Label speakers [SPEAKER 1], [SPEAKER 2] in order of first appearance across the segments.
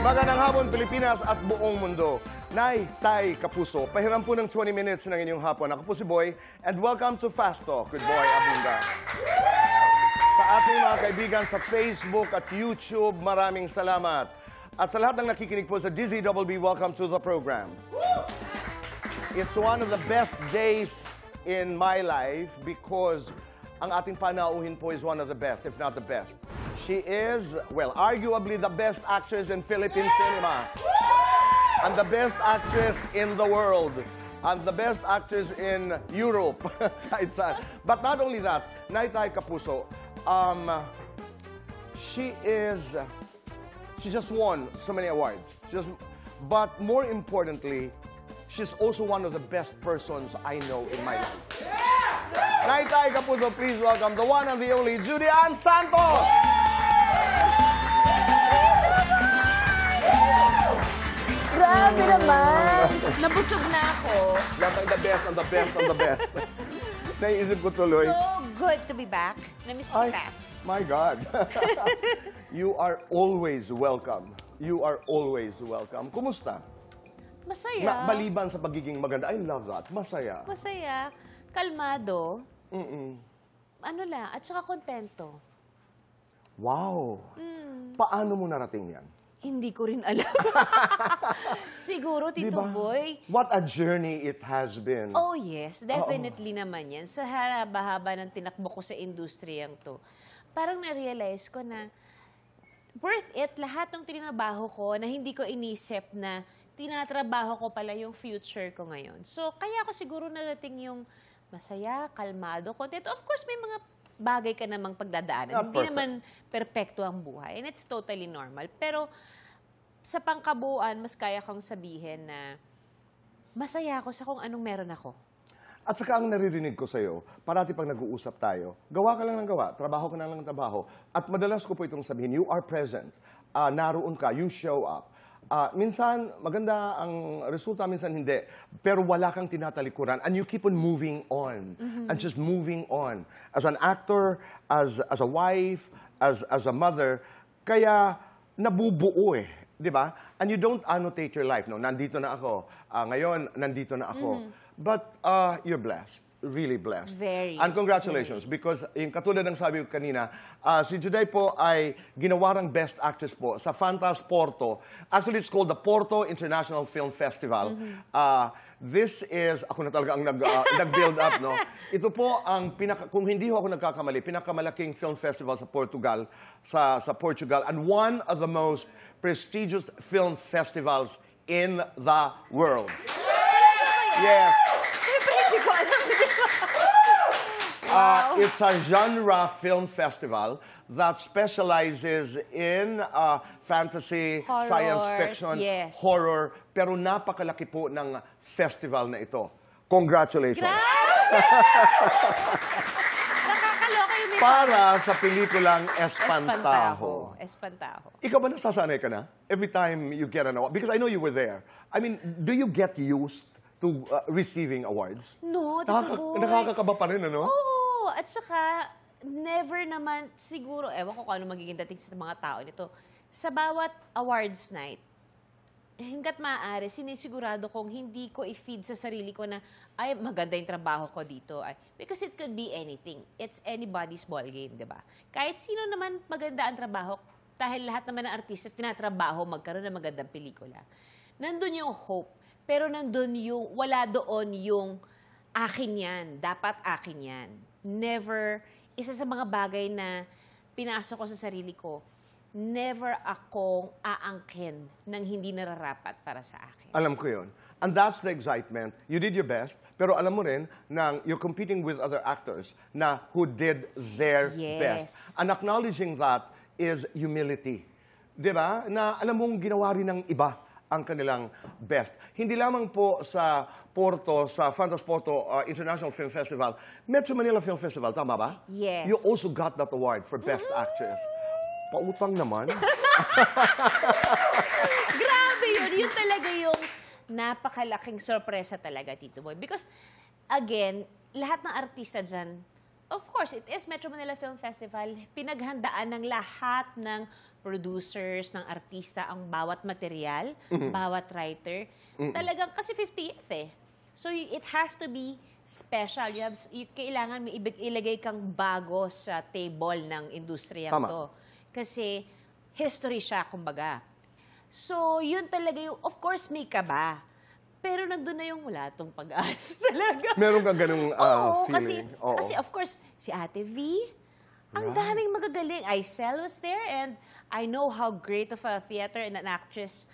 [SPEAKER 1] Magandang hapon, Pilipinas at buong mundo. Nay, Tay, Kapuso, pahiram po ng 20 minutes ng inyong hapon. Ako po si Boy, and welcome to Fast Talk with Boy Abunda. Sa ating mga kaibigan sa Facebook at YouTube, maraming salamat. At sa lahat ng nakikinig po sa DZWB, welcome to the program. It's one of the best days in my life because ang ating panauhin po is one of the best, if not the best. She is, well, arguably the best actress in Philippine cinema. And the best actress in the world. And the best actress in Europe. But not only that, Nay-Tay Kapuso, she just won so many awards. But more importantly, she's also one of the best persons I know in my life. Nay-Tay Kapuso, please welcome the one and the only Judy Ann Santos!
[SPEAKER 2] Grabe naman! Nabusog na ako.
[SPEAKER 1] Lahat ang the best, and the best, and the best. Naiisip ko tuloy.
[SPEAKER 2] So good to be back. Na-miss you back.
[SPEAKER 1] My God. You are always welcome. You are always welcome. Kumusta?
[SPEAKER 2] Masaya.
[SPEAKER 1] Maliban sa pagiging maganda. I love that. Masaya.
[SPEAKER 2] Masaya. Kalmado. Ano lang. At saka kontento.
[SPEAKER 1] Wow. Paano mo narating yan?
[SPEAKER 2] Hindi ko rin alam. Siguro, Tito Boy.
[SPEAKER 1] What a journey it has been.
[SPEAKER 2] Oh yes, definitely naman yan. Sa haba-haba ng tinakbo ko sa industriyang to, parang na-realize ko na worth it lahat ng tinatrabaho ko na hindi ko inisip na tinatrabaho ko pala yung future ko ngayon. So, kaya ako siguro narating yung masaya, kalmado, content. Of course, may mga bagay ka namang pagdadaanan. Hindi naman perpekto ang buhay. And it's totally normal. Pero sa pangkabuuan, mas kaya kong sabihin na masaya ako sa kung anong meron ako.
[SPEAKER 1] At saka ang naririnig ko sa'yo, parati pag nag-uusap tayo, gawa ka lang ng gawa, trabaho ka lang ng trabaho. At madalas ko po itong sabihin, you are present. Naroon ka, you show up. Minsan, maganda ang resulta, minsan hindi. Pero wala kang tinatalikuran. And you keep on moving on. And just moving on. As an actor, as a wife, as a mother, kaya nabubuo eh. Di ba? And you don't annotate your life. No, nandito na ako. Ngayon, nandito na ako. But you're blessed. Really blessed.
[SPEAKER 2] Very.
[SPEAKER 1] And congratulations. Because yung katulad ng sabi ko kanina, si Juday po ay ginawarang Best Actress po sa Fantas Porto. Actually, it's called the Porto International Film Festival. This is, ako na talaga ang nag-build up, no? Ito po ang, kung hindi ho ako nagkakamali, pinakamalaking film festival sa Portugal, sa Portugal, and one of the most prestigious film festivals in the world. Yes.
[SPEAKER 2] Siyempre, hindi ko alam. Wow.
[SPEAKER 1] It's a genre film festival that specializes in fantasy,
[SPEAKER 2] horrors,
[SPEAKER 1] science fiction, horror, pero napakalaki po ng festival na ito. Congratulations.
[SPEAKER 2] Nakakaloka yung
[SPEAKER 1] para sa pelikulang Espantajo.
[SPEAKER 2] Espantajo.
[SPEAKER 1] Ikaw ba nasasanay ka na? Every time you get an award? Because I know you were there. I mean, do you get used to receiving awards?
[SPEAKER 2] No,
[SPEAKER 1] nakakakaba pa rin, ano?
[SPEAKER 2] Oo. At saka, never naman, siguro, ewan ko kung ano magiging dating sa mga tao nito. Sa bawat awards night, hanggat maaari, sinisigurado kong hindi ko i-feed sa sarili ko na, ay, maganda yung trabaho ko dito. Because it could be anything. It's anybody's ball game, di ba? Kahit sino naman maganda ang trabaho, dahil lahat naman ng artista tinatrabaho magkaroon ng magandang pelikula. Nandun yung hope, pero nandun yung, wala doon yung, akin yan, dapat akin yan. Never, isa sa mga bagay na pinasok ko sa sarili ko, never akong aangkin ng hindi nararapat para sa akin.
[SPEAKER 1] Alam ko yun. And that's the excitement. You did your best, pero alam mo rin na you're competing with other actors na who did their best. And acknowledging that is humility. Diba? Na alam mong ginawa rin ng iba ang kanilang best. Hindi lamang po sa Porto, sa Fantas Porto International Film Festival, Metro Manila Film Festival, tama ba?
[SPEAKER 2] Yes.
[SPEAKER 1] You also got that award for Best Actress. Pautang naman.
[SPEAKER 2] Grabe yun. Yun talaga yung napakalaking sorpresa talaga, Tito Boy. Because, again, lahat ng artista dyan, of course, it is Metro Manila Film Festival. Pinaghandaan ng lahat ng producers, ng artista, ang bawat material, bawat writer. Talagang, kasi 50th eh. So, it has to be special. Kailangan may ilagay kang bago sa table ng industriya
[SPEAKER 1] Tama.
[SPEAKER 2] to. Kasi, history siya, kumbaga. So, yun talaga yung, of course, may kaba. Pero nandun na yung wala tong pag-asa talaga.
[SPEAKER 1] Meron kang ganung
[SPEAKER 2] Oo,
[SPEAKER 1] feeling.
[SPEAKER 2] kasi of course, si Ate V, ang daming magagaling. Aisel was there and I know how great of a theater and an actress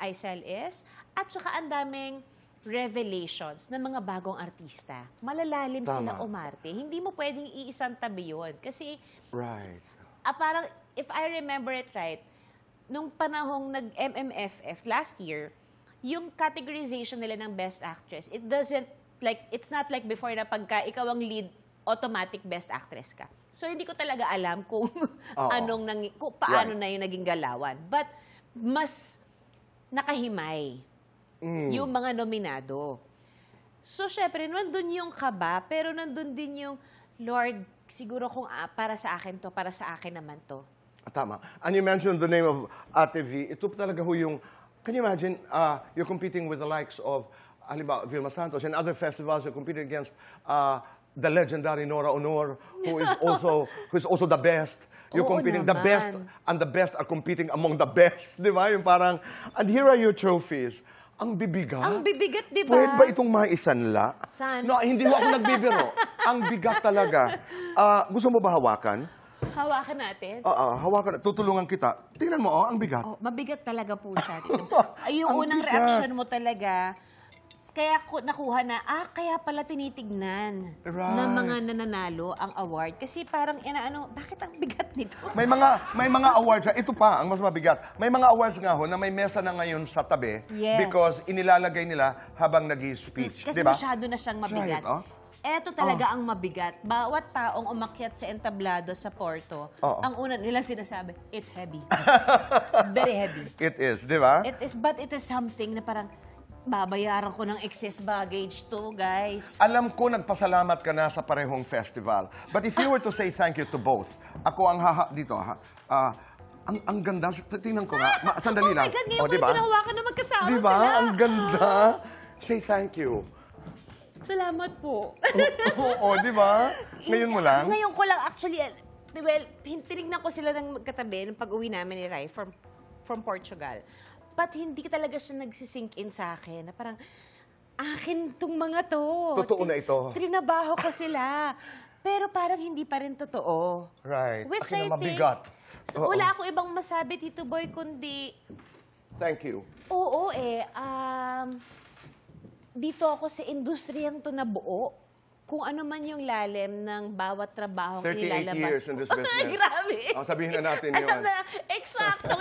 [SPEAKER 2] Aisel is. At saka ang daming revelations ng mga bagong artista. Malalalim
[SPEAKER 1] Tama.
[SPEAKER 2] sila umarte. Hindi mo pwedeng iisang tabi yun. Kasi
[SPEAKER 1] Right.
[SPEAKER 2] parang, if I remember it right, nung panahong nag-MMFF last year, yung categorization nila ng Best Actress, it's not like before na pagka ikaw ang lead, automatic Best Actress ka. So, hindi ko talaga alam kung kung paano na yung naging galawan. But, mas nakahimay yung mga nominado. So, syempre, nandun yung kaba, pero nandun din yung, Lord, siguro kung para sa akin to, para sa akin naman to.
[SPEAKER 1] Tama. And you mentioned the name of Ate V. Ito talaga ho yung, can you imagine, you're competing with the likes of, halimbawa, Vilma Santos, and other festivals, you're competing against the legendary Nora Honor, who is also the best. You're
[SPEAKER 2] Oo
[SPEAKER 1] competing, the
[SPEAKER 2] naman.
[SPEAKER 1] best, and the best are competing among the best. Di ba? Yung parang, and here are your trophies. Ang bibigat.
[SPEAKER 2] Ang bibigat, di ba?
[SPEAKER 1] Pwede ba itong maisanla?
[SPEAKER 2] San?
[SPEAKER 1] No, hindi ho ako nagbibiro. Ang bigat talaga. Gusto mo ba hawakan?
[SPEAKER 2] Hawakan natin.
[SPEAKER 1] Hawakan. Tutulungan kita. Tingnan mo, ang bigat.
[SPEAKER 2] Oh, mabigat talaga po siya. Ay, yung
[SPEAKER 1] Ang
[SPEAKER 2] unang
[SPEAKER 1] bigat.
[SPEAKER 2] reaction mo talaga, kaya nakuha na, kaya pala tinitignan
[SPEAKER 1] Right.
[SPEAKER 2] ng mga nananalo ang award. Kasi parang, bakit ang bigat nito?
[SPEAKER 1] May mga awards. Ito pa, ang mas mabigat. May mga awards nga ho na may mesa na ngayon sa tabi
[SPEAKER 2] Yes.
[SPEAKER 1] because inilalagay nila habang nag-speech.
[SPEAKER 2] Kasi
[SPEAKER 1] diba?
[SPEAKER 2] masyado na siyang mabigat.
[SPEAKER 1] Right,
[SPEAKER 2] Eto talaga ang mabigat. Bawat taong umakyat sa entablado sa Porto, ang una nila sinasabi, it's heavy. Very heavy.
[SPEAKER 1] It is, di ba?
[SPEAKER 2] But it is something na parang, babayaran ko ng excess baggage to, guys.
[SPEAKER 1] Alam ko nagpasalamat ka na sa parehong festival. But if you were to say thank you to both, ako ang dito ang ganda. Tingnan ko nga. Sandali lang.
[SPEAKER 2] Oh my God, ngayon ko
[SPEAKER 1] diba?
[SPEAKER 2] ginawa ka na magkasama
[SPEAKER 1] Diba?
[SPEAKER 2] sila.
[SPEAKER 1] Ang ganda. Say thank you.
[SPEAKER 2] Salamat po.
[SPEAKER 1] Oo, di ba? Ngayon mo lang?
[SPEAKER 2] Ngayon ko lang, actually, well, tinignan ko sila ng magkatabi nung pag-uwi namin ni Rai from Portugal. But hindi talaga siya nagsisink in sa akin. Na parang, akin tong mga to.
[SPEAKER 1] Totoo na ito.
[SPEAKER 2] Trinabaho ko sila. Pero parang hindi pa rin totoo.
[SPEAKER 1] Right.
[SPEAKER 2] Which
[SPEAKER 1] Akin
[SPEAKER 2] I
[SPEAKER 1] na mabigat.
[SPEAKER 2] think, so wala akong ibang masabi, Tito Boy, kundi,
[SPEAKER 1] Thank you.
[SPEAKER 2] oo dito ako sa industriyang to nabuo. Kung ano man yung lalim ng bawat trabaho
[SPEAKER 1] 38
[SPEAKER 2] nilalabas
[SPEAKER 1] years in this business.
[SPEAKER 2] Grabe.
[SPEAKER 1] Sabihin na natin yun.
[SPEAKER 2] Alam na, eksakto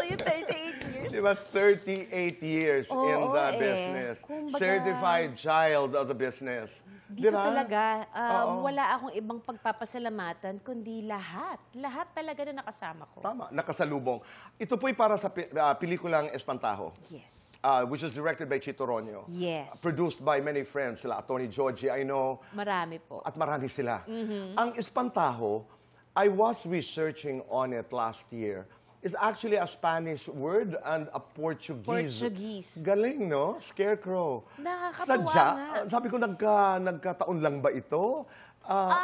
[SPEAKER 2] yung 38 years.
[SPEAKER 1] Diba? 38 years in the business.
[SPEAKER 2] Kumbaga,
[SPEAKER 1] Certified child of the business.
[SPEAKER 2] Dito
[SPEAKER 1] Diba?
[SPEAKER 2] talaga, wala akong ibang pagpapasalamatan, kundi lahat. Lahat talaga na nakasama ko.
[SPEAKER 1] Tama, nakasalubong. Ito po'y para sa pelikulang Espantajo.
[SPEAKER 2] Yes.
[SPEAKER 1] Which is directed by Chito Ronyo.
[SPEAKER 2] Yes.
[SPEAKER 1] Produced by many friends. Sila, Tony Georgie, I know.
[SPEAKER 2] Marami po.
[SPEAKER 1] At marami sila. Ang Espantajo, I was researching on it last year. It's actually a Spanish word and a Portuguese. Galing, no? Scarecrow.
[SPEAKER 2] Nakakatuwa
[SPEAKER 1] Sadya,
[SPEAKER 2] nga.
[SPEAKER 1] sabi ko, nagkataon lang ba ito?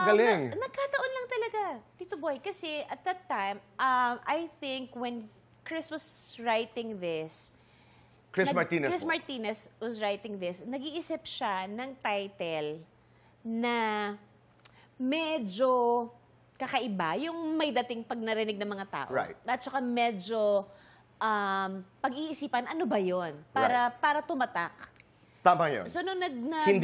[SPEAKER 1] Galing.
[SPEAKER 2] Nagkataon lang talaga, Tito Boy. Kasi at that time, I think when Chris was writing this,
[SPEAKER 1] Chris Martinez.
[SPEAKER 2] Chris Martinez was writing this, nag-iisip siya ng title na medyo kakaiba, yung may dating pag narinig ng mga tao.
[SPEAKER 1] Right.
[SPEAKER 2] At saka medyo pag-iisipan, ano ba yon para tumatak.
[SPEAKER 1] Tama yun.
[SPEAKER 2] So, nung
[SPEAKER 1] Hindi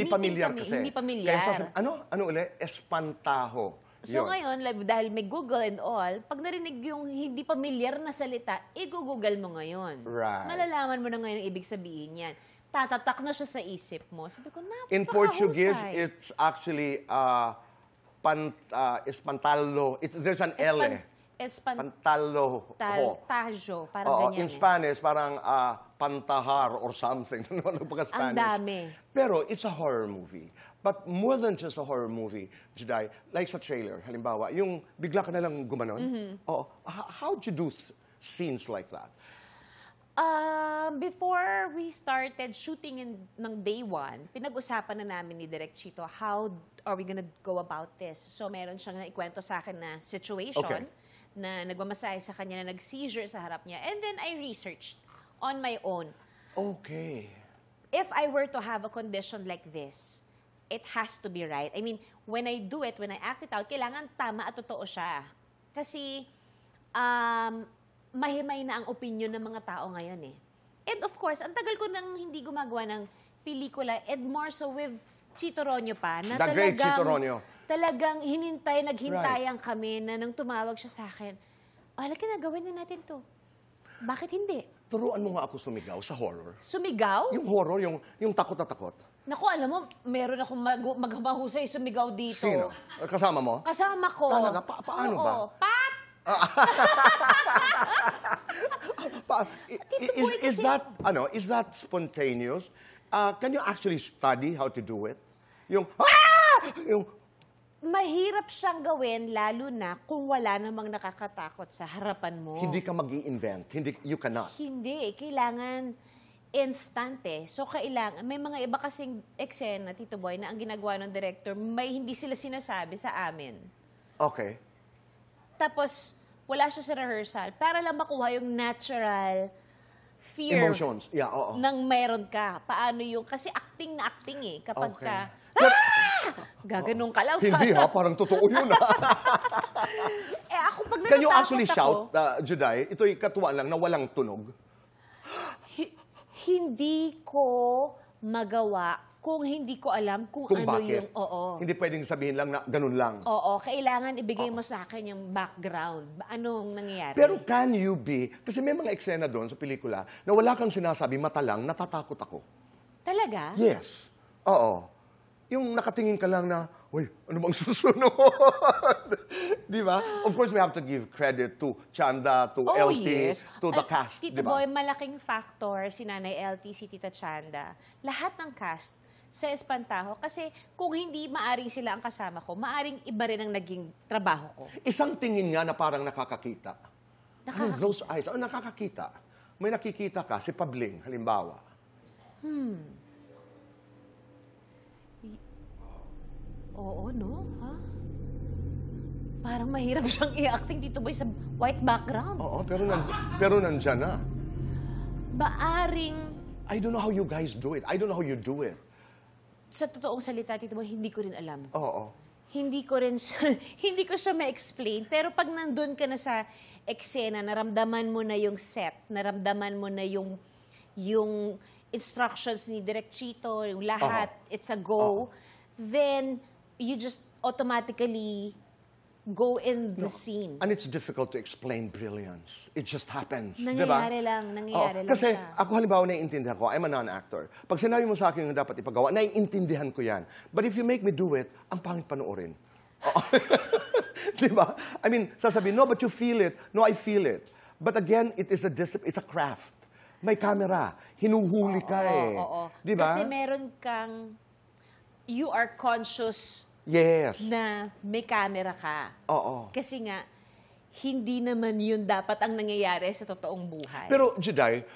[SPEAKER 2] nag-meeting
[SPEAKER 1] pamilyar
[SPEAKER 2] kami,
[SPEAKER 1] kasi.
[SPEAKER 2] hindi pamilyar.
[SPEAKER 1] Ano uli? Espantajo.
[SPEAKER 2] So
[SPEAKER 1] Yun.
[SPEAKER 2] ngayon, dahil may Google and all, pag narinig yung hindi pamilyar na salita, i-google mo ngayon.
[SPEAKER 1] Right.
[SPEAKER 2] Malalaman mo na ngayon ang ibig sabihin yan. Tatatak na siya sa isip mo. Sabi ko, napakahusay.
[SPEAKER 1] In Portuguese, it's actually espantalo. There's an L. Espantajo.
[SPEAKER 2] parang
[SPEAKER 1] Oo,
[SPEAKER 2] ganyan.
[SPEAKER 1] in Spanish, parang pantahar or something. Ano pagka
[SPEAKER 2] Ang
[SPEAKER 1] Spanish?
[SPEAKER 2] dami.
[SPEAKER 1] Pero it's a horror movie. But more than just a horror movie, Juday, like sa trailer, halimbawa, yung bigla ka nalang gumanon. Oo. How'd you do scenes like that?
[SPEAKER 2] Before we started shooting ng day one, pinag-usapan na namin ni Direk Chito, how are we gonna go about this? So meron siyang naikwento sa akin na situation
[SPEAKER 1] Okay.
[SPEAKER 2] na nagmamasahe sa kanya na nag-seizure sa harap niya. And then I researched on my own.
[SPEAKER 1] Okay.
[SPEAKER 2] If I were to have a condition like this, it has to be right. I mean, when I do it, when I act it out, kailangan tama at totoo siya. Kasi, mahimay na ang opinion ng mga tao ngayon eh. And of course, ang tagal ko nang hindi gumagawa ng pelikula, and more so with Chito Ronyo pa, na
[SPEAKER 1] The great Chito Ronyo.
[SPEAKER 2] talagang naghintayan kami na nang tumawag siya sa akin, halika na, gawin na natin to. Bakit hindi?
[SPEAKER 1] Turuan mo nga ako sumigaw sa horror.
[SPEAKER 2] Sumigaw?
[SPEAKER 1] Yung horror, yung takot na takot.
[SPEAKER 2] Naku, alam mo, meron akong mahusay sumigaw dito.
[SPEAKER 1] Sino? Kasama mo?
[SPEAKER 2] Kasama ko.
[SPEAKER 1] Talaga? Paano ba?
[SPEAKER 2] Oo. Pat!
[SPEAKER 1] Is that spontaneous? Can you actually study how to do it? Yung
[SPEAKER 2] Mahirap siyang gawin, lalo na kung wala namang nakakatakot sa harapan mo.
[SPEAKER 1] hindi ka mag-i-invent. You cannot.
[SPEAKER 2] Hindi. Kailangan instant eh. So, may mga iba kasing eksena, Tito Boy, na ang ginagawa ng director, may hindi sila sinasabi sa amin.
[SPEAKER 1] Okay.
[SPEAKER 2] Tapos, wala siya sa rehearsal para lang makuha yung natural fear
[SPEAKER 1] Emotions. Yeah, oo.
[SPEAKER 2] nang meron ka. Paano yung... Kasi acting na acting eh. Kapag
[SPEAKER 1] Okay.
[SPEAKER 2] ka... Gaganong ka lang.
[SPEAKER 1] Hindi ha, parang totoo yun ha.
[SPEAKER 2] Ako pag
[SPEAKER 1] Can you
[SPEAKER 2] natatakot
[SPEAKER 1] actually
[SPEAKER 2] ako,
[SPEAKER 1] shout, Juday? Ito'y katuwaan lang na walang tunog.
[SPEAKER 2] hindi ko magawa kung hindi ko alam kung
[SPEAKER 1] Kung
[SPEAKER 2] ano
[SPEAKER 1] bakit.
[SPEAKER 2] yung... Oo.
[SPEAKER 1] Hindi pwedeng sabihin lang na ganun lang.
[SPEAKER 2] Oo, kailangan ibigay mo sa akin yung background. Anong nangyayari?
[SPEAKER 1] Pero can you be, kasi may mga eksena doon sa pelikula na wala kang sinasabi, mata lang, natatakot ako.
[SPEAKER 2] Talaga?
[SPEAKER 1] Yes. Oo. Yung nakatingin ka lang na, uy, ano bang susunod? Di ba? Of course, we have to give credit to Chanda, to LT, to the cast.
[SPEAKER 2] Tito
[SPEAKER 1] Di ba?
[SPEAKER 2] Boy, malaking factor si Nanay LT, si Tita Chanda. Lahat ng cast sa Espantajo. Kasi kung hindi maaring sila ang kasama ko, maaring iba rin ang naging trabaho ko.
[SPEAKER 1] Isang tingin nga na parang nakakakita. Those eyes, nakakakita. May nakikita ka, si Pabling, halimbawa.
[SPEAKER 2] Oo, no? Ha? Parang mahirap siyang i-acting Tito Boy sa white background.
[SPEAKER 1] Oo, pero nandyan na.
[SPEAKER 2] Maaring,
[SPEAKER 1] I don't know how you guys do it. I don't know how you do it.
[SPEAKER 2] sa totoong salita, Tito Boy, hindi ko rin alam.
[SPEAKER 1] Oo.
[SPEAKER 2] Hindi ko rin siya, hindi ko siya ma-explain. Pero pag nandun ka na sa eksena, naramdaman mo na yung set, naramdaman mo na yung instructions ni Direk Chito, yung lahat, it's a go, then you just automatically go in the scene.
[SPEAKER 1] And it's difficult to explain brilliance. It just happens.
[SPEAKER 2] Nangyayari
[SPEAKER 1] diba?
[SPEAKER 2] lang, nangyayari lang
[SPEAKER 1] kasi
[SPEAKER 2] siya.
[SPEAKER 1] ako halimbawa naiintindihan ko, I'm a non-actor. Pag sinabi mo sa akin yung dapat ipagawa, naiintindihan ko yan. But if you make me do it, ang pangit panoorin. Oo. Diba? I mean, sasabihin, no, but you feel it. No, I feel it. But again, it is a discipline, it's a craft. May camera. Hinuhuli ka eh.
[SPEAKER 2] Oo.
[SPEAKER 1] Diba?
[SPEAKER 2] Kasi meron kang, you are conscious
[SPEAKER 1] Yes.
[SPEAKER 2] na may camera ka.
[SPEAKER 1] Oo.
[SPEAKER 2] Kasi nga, hindi naman yun dapat ang nangyayari sa totoong buhay.
[SPEAKER 1] Pero, Juday,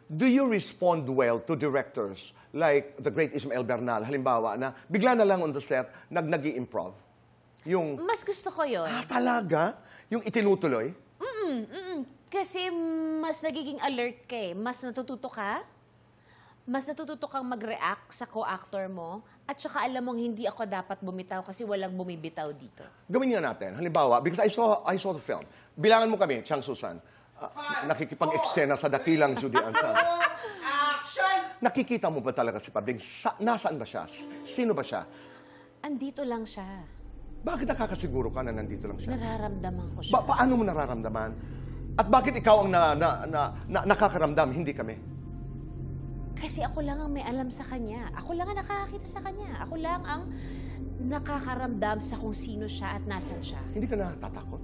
[SPEAKER 1] do you respond well to directors like the great Ismael Bernal, halimbawa, na bigla na lang on the set, nag-i-improv? Yung,
[SPEAKER 2] Mas gusto ko yun.
[SPEAKER 1] talaga? Yung itinutuloy?
[SPEAKER 2] Kasi mas nagiging alert ka eh. Mas natututo ka. Mas natututo kang mag-react sa co-actor mo. At saka alam mong hindi ako dapat bumitaw kasi walang bumibitaw dito.
[SPEAKER 1] Gawin nga natin. Halimbawa, because I saw the film. Bilangan mo kami, Chang Susan. Nakikipag-eksena sa dakilang Judy Ansan.
[SPEAKER 3] Action!
[SPEAKER 1] Nakikita mo ba talaga si Pabling? Nasaan ba siya? Sino ba siya?
[SPEAKER 2] Andito lang siya.
[SPEAKER 1] Bakit nakakasiguro ka na nandito lang siya?
[SPEAKER 2] Nararamdaman ko siya.
[SPEAKER 1] Paano mo nararamdaman? At bakit ikaw ang nakakaramdam, hindi kami?
[SPEAKER 2] Kasi ako lang ang may alam sa kanya. Ako lang ang nakakakita sa kanya. Ako lang ang nakakaramdam sa kung sino siya at nasan siya.
[SPEAKER 1] Hindi ka natatakot?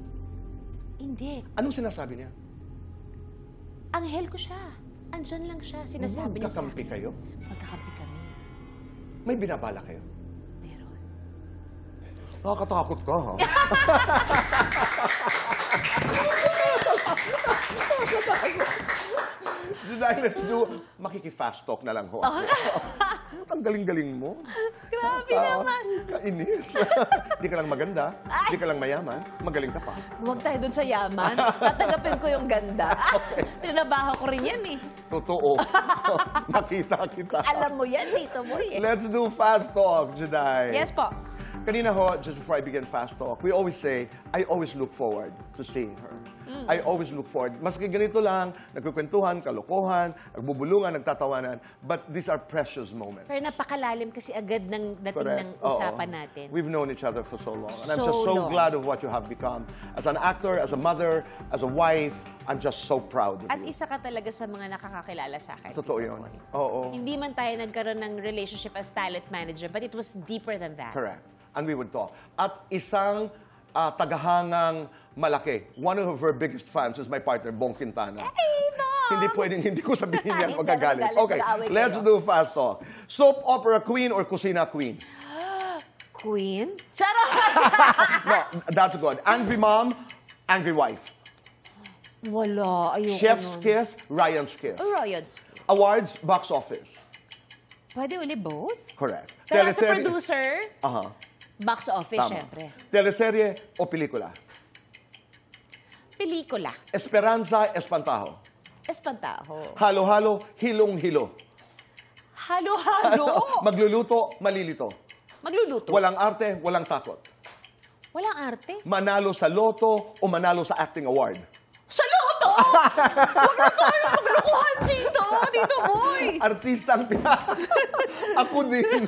[SPEAKER 2] Hindi.
[SPEAKER 1] Anong sinasabi niya?
[SPEAKER 2] Anghel ko siya. Andyan lang siya. Sinasabi niya sa
[SPEAKER 1] Magkakampi
[SPEAKER 2] akin.
[SPEAKER 1] kayo?
[SPEAKER 2] Magkakampi kami.
[SPEAKER 1] May binabala kayo?
[SPEAKER 2] Meron.
[SPEAKER 1] Nakakatakot ka, ha? Dahil let's do, makiki-fast talk na lang ho. Ang galing-galing mo.
[SPEAKER 2] Grabe naman.
[SPEAKER 1] Kainis. Di ka lang maganda, di ka lang mayaman, magaling ka pa.
[SPEAKER 2] Huwag tayo dun sa yaman. Tatanggapin ko yung ganda. Trinabaho ko rin yan eh.
[SPEAKER 1] Totoo. Nakita kita.
[SPEAKER 2] Alam mo yan, Tito Boy.
[SPEAKER 1] Let's do fast talk, Juday.
[SPEAKER 2] Yes po.
[SPEAKER 1] Kanina ho, just before I begin fast talk, we always say, I always look forward to seeing her. I always look forward. Maski ganito lang, nagkukwentuhan, kalokohan, nagbubulungan, nagtatawanan, but these are precious moments.
[SPEAKER 2] Pero napakalalim kasi agad ng dating
[SPEAKER 1] Correct.
[SPEAKER 2] ng usapan
[SPEAKER 1] Oo.
[SPEAKER 2] natin.
[SPEAKER 1] We've known each other for so long. And I'm
[SPEAKER 2] So
[SPEAKER 1] just so
[SPEAKER 2] long.
[SPEAKER 1] glad of what you have become. As an actor, as a mother, as a wife, I'm just so proud of
[SPEAKER 2] At
[SPEAKER 1] you.
[SPEAKER 2] isa ka talaga sa mga nakakakilala sa akin.
[SPEAKER 1] Totoo
[SPEAKER 2] Tito
[SPEAKER 1] yun.
[SPEAKER 2] Boy.
[SPEAKER 1] Oo.
[SPEAKER 2] Hindi man tayo nagkaroon ng relationship as talent manager, but it was deeper than that.
[SPEAKER 1] Correct. And we would talk. At isang tagahangang malaki. One of her biggest fans is my partner, Bong Quintana.
[SPEAKER 2] Ay, no!
[SPEAKER 1] Hindi pwedeng hindi ko sabihin yan,
[SPEAKER 2] Hindi,
[SPEAKER 1] magagalit.
[SPEAKER 2] magagalit,
[SPEAKER 1] Okay,
[SPEAKER 2] mag-aaway
[SPEAKER 1] let's
[SPEAKER 2] kayo.
[SPEAKER 1] do fast talk. Soap opera queen or kusina queen?
[SPEAKER 2] Queen? Charot!
[SPEAKER 1] No, that's good. Angry mom, angry wife.
[SPEAKER 2] Wala. Ayoko
[SPEAKER 1] Chef's
[SPEAKER 2] nun.
[SPEAKER 1] kiss, Ryan's kiss.
[SPEAKER 2] Oh, Royals.
[SPEAKER 1] Awards, box office.
[SPEAKER 2] Pwede uli both?
[SPEAKER 1] Correct.
[SPEAKER 2] Pero as a producer,
[SPEAKER 1] Aha,
[SPEAKER 2] box office,
[SPEAKER 1] tama.
[SPEAKER 2] syempre.
[SPEAKER 1] Teleserye o pelikula?
[SPEAKER 2] Pelikula.
[SPEAKER 1] Esperanza, Espantajo.
[SPEAKER 2] Espantaho.
[SPEAKER 1] Halo-halo, hilong-hilo.
[SPEAKER 2] Halo-halo.
[SPEAKER 1] Magluluto, malilito.
[SPEAKER 2] Magluluto.
[SPEAKER 1] Walang arte, walang takot.
[SPEAKER 2] Walang arte.
[SPEAKER 1] Manalo sa loto o manalo sa acting award.
[SPEAKER 2] Sa loto! Huwag na tayo maglukuhan dito, Tito Boy!
[SPEAKER 1] Artista ang Ako din.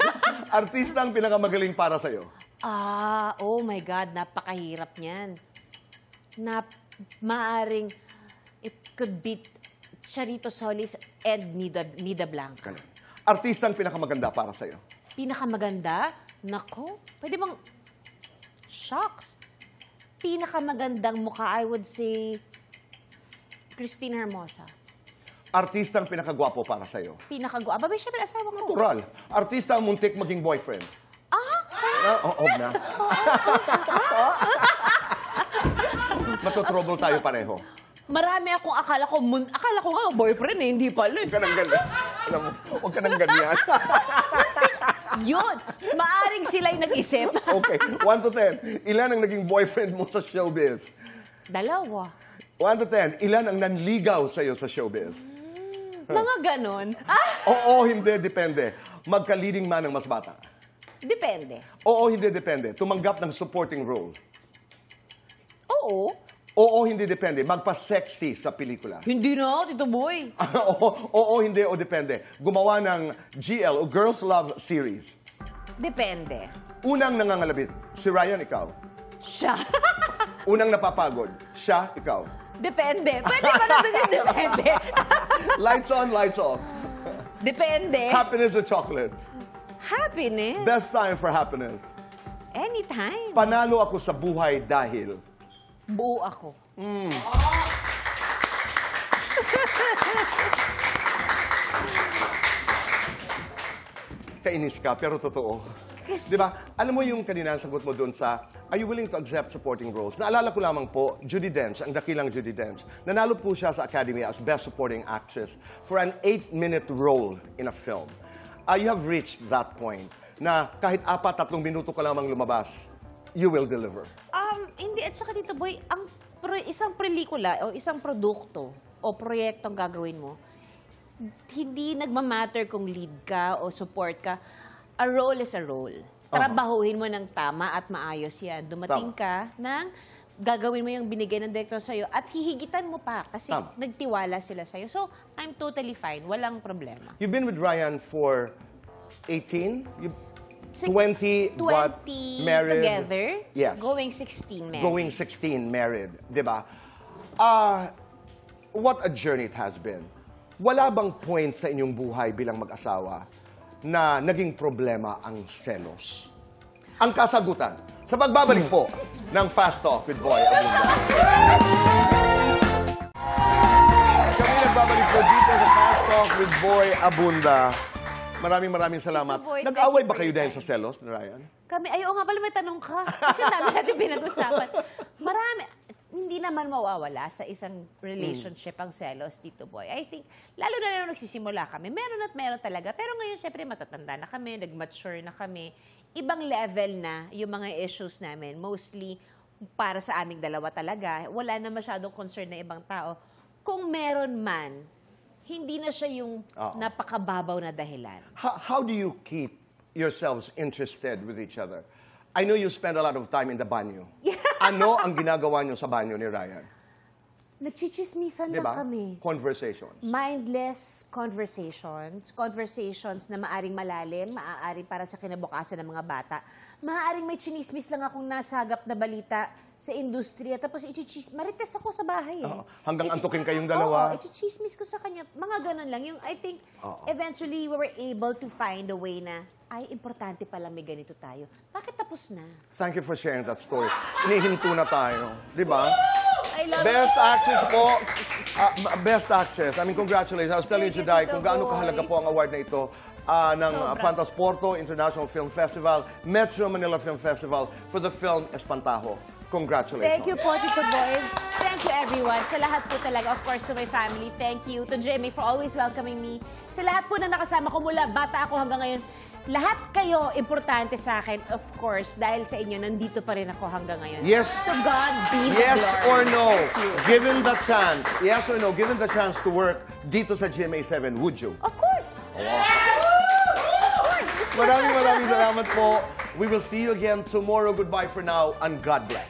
[SPEAKER 1] Artista ang pinakamagaling para sa'yo.
[SPEAKER 2] Oh my God, napakahirap niyan. Maaring, it could be Charito Solis and Nida Blanca.
[SPEAKER 1] Artista ang pinakamaganda para sa'yo.
[SPEAKER 2] Pinakamaganda? Nako, pwede bang... Shucks. Pinakamagandang mukha, I would say, Christine Hermosa.
[SPEAKER 1] Artista ang pinakagwapo para sa'yo.
[SPEAKER 2] Pinakagwa. Abay, syempre, asawa ko.
[SPEAKER 1] Natural. Artista ang muntik maging boyfriend. Huwag na. Matotrouble tayo pareho.
[SPEAKER 2] Marami akong akala ko nga boyfriend eh, hindi pala.
[SPEAKER 1] Huwag ka nang ganyan. Alam mo, huwag ka nang ganyan.
[SPEAKER 2] Yun, maaring sila'y nag-isip.
[SPEAKER 1] Okay, 1 to 10. Ilan ang naging boyfriend mo sa showbiz?
[SPEAKER 2] 2.
[SPEAKER 1] 1 to 10. Ilan ang nanligaw sa'yo sa showbiz?
[SPEAKER 2] Mga ganon.
[SPEAKER 1] Oo, hindi, depende. Magka-leading man ang mas bata.
[SPEAKER 2] Depende.
[SPEAKER 1] Oo, hindi, depende. Tumanggap ng supporting role.
[SPEAKER 2] Oo.
[SPEAKER 1] Oo, hindi, depende. Magpa-sexy sa pelikula.
[SPEAKER 2] Hindi na, Tito Boy.
[SPEAKER 1] Oo, hindi, o depende. Gumawa ng GL o Girls Love series.
[SPEAKER 2] Depende.
[SPEAKER 1] Unang nangangalabit, si Ryan, ikaw.
[SPEAKER 2] Siya.
[SPEAKER 1] Unang napapagod, siya, ikaw.
[SPEAKER 2] Depende. Pwede ba natin yung depende?
[SPEAKER 1] Lights on, lights off.
[SPEAKER 2] Depende.
[SPEAKER 1] Happiness or chocolates?
[SPEAKER 2] Happiness.
[SPEAKER 1] Best time for happiness.
[SPEAKER 2] Anytime.
[SPEAKER 1] Panalo ako sa buhay dahil...
[SPEAKER 2] Buo ako.
[SPEAKER 1] Kainis ka, pero totoo.
[SPEAKER 2] Kasi-
[SPEAKER 1] Di ba? Alam mo yung kanina ang sagot mo doon sa, are you willing to accept supporting roles? Naalala ko lamang po, Judi Dench, ang dakilang Judi Dench. Nanalo po siya sa Academy as Best Supporting Actress for an 8-minute role in a film. You have reached that point na kahit 4-3 minuto ka lamang lumabas, you will deliver.
[SPEAKER 2] Hindi. At saka Tito Boy, isang pelikula o isang produkto o proyektong gagawin mo, hindi nagmamatter kung lead ka o support ka. A role is a role. Trabahuhin mo ng tama at maayos yan. Dumating
[SPEAKER 1] Tama.
[SPEAKER 2] ka ng gagawin mo yung binigay ng director sa'yo at hihigitan mo pa kasi
[SPEAKER 1] Tama.
[SPEAKER 2] nagtiwala sila sa'yo. So, I'm totally fine. Walang problema.
[SPEAKER 1] You've been with Ryan for 18?
[SPEAKER 2] 20
[SPEAKER 1] but married?
[SPEAKER 2] together.
[SPEAKER 1] Yes.
[SPEAKER 2] Going 16 married.
[SPEAKER 1] Going 16 married, di ba? What a journey it has been. Wala bang point sa inyong buhay bilang mag-asawa na naging problema ang selos? Ang kasagutan, sa pagbabalik po ng Fast Talk with Boy Abunda. Kami nagbabalik po dito sa Fast Talk with Boy Abunda. Maraming salamat.
[SPEAKER 2] Boy,
[SPEAKER 1] Nag-away
[SPEAKER 2] thank you
[SPEAKER 1] ba
[SPEAKER 2] for
[SPEAKER 1] kayo
[SPEAKER 2] your
[SPEAKER 1] dahil
[SPEAKER 2] time.
[SPEAKER 1] sa selos, Ryan?
[SPEAKER 2] Kami, ayaw nga pala may tanong ka. Kasi dami natin pinag-usapan. Marami, hindi naman mawawala sa isang relationship ang selos, Tito Boy. I think, lalo na nung nagsisimula kami, meron at meron talaga. Pero ngayon, syempre, matatanda na kami, nag-mature na kami. Ibang level na yung mga issues namin. Mostly, para sa aming dalawa talaga. Wala na masyadong concern na ibang tao. Kung meron man, hindi na siya yung napakababaw na dahilan.
[SPEAKER 1] How do you keep yourselves interested with each other? I know you spend a lot of time in the banyo. Ano ang ginagawa niyo sa banyo ni Ryan?
[SPEAKER 2] Nagchichismisan
[SPEAKER 1] Diba?
[SPEAKER 2] lang kami.
[SPEAKER 1] Conversations.
[SPEAKER 2] Mindless conversations. Conversations na maaring malalim, maaari para sa kinabukasan ng mga bata. Maaaring may chinismis lang akong nasagap na balita sa industriya, tapos marites ako sa bahay eh.
[SPEAKER 1] Hanggang antukin kayong dalawa.
[SPEAKER 2] Oo, i-chismis ko sa kanya. Mga ganun lang. Yung, I think, eventually, we were able to find a way na, ay, importante pala may ganito tayo. Bakit tapos na?
[SPEAKER 1] Thank you for sharing that story. Inihinto na tayo. Di ba?
[SPEAKER 2] I love
[SPEAKER 1] Best
[SPEAKER 2] you.
[SPEAKER 1] actress po. Best actress. I mean, congratulations. I was telling you today
[SPEAKER 2] Thank you,
[SPEAKER 1] kung gaano
[SPEAKER 2] Tito
[SPEAKER 1] kahalaga
[SPEAKER 2] Boy.
[SPEAKER 1] po ang award na ito ng
[SPEAKER 2] Sobra.
[SPEAKER 1] Fantasporto International Film Festival, Metro Manila Film Festival for the film Espantajo. Congratulations.
[SPEAKER 2] Thank you po, Tito Boy. Thank you, everyone. Sa lahat po talaga, of course, to my family. Thank you. To Jimmy for always welcoming me. Sa lahat po na nakasama ko mula bata ako hanggang ngayon. Lahat kayo importante sa akin, of course, dahil sa inyo, nandito pa rin ako hanggang ngayon.
[SPEAKER 1] Yes.
[SPEAKER 2] To God be the
[SPEAKER 1] Yes
[SPEAKER 2] glory.
[SPEAKER 1] or no?
[SPEAKER 2] Thank you.
[SPEAKER 1] Given the chance, yes or no, given the chance to work dito sa GMA7, would you?
[SPEAKER 2] Of course. Of course.
[SPEAKER 1] Maraming salamat po. We will see you again tomorrow. Goodbye for now and God bless.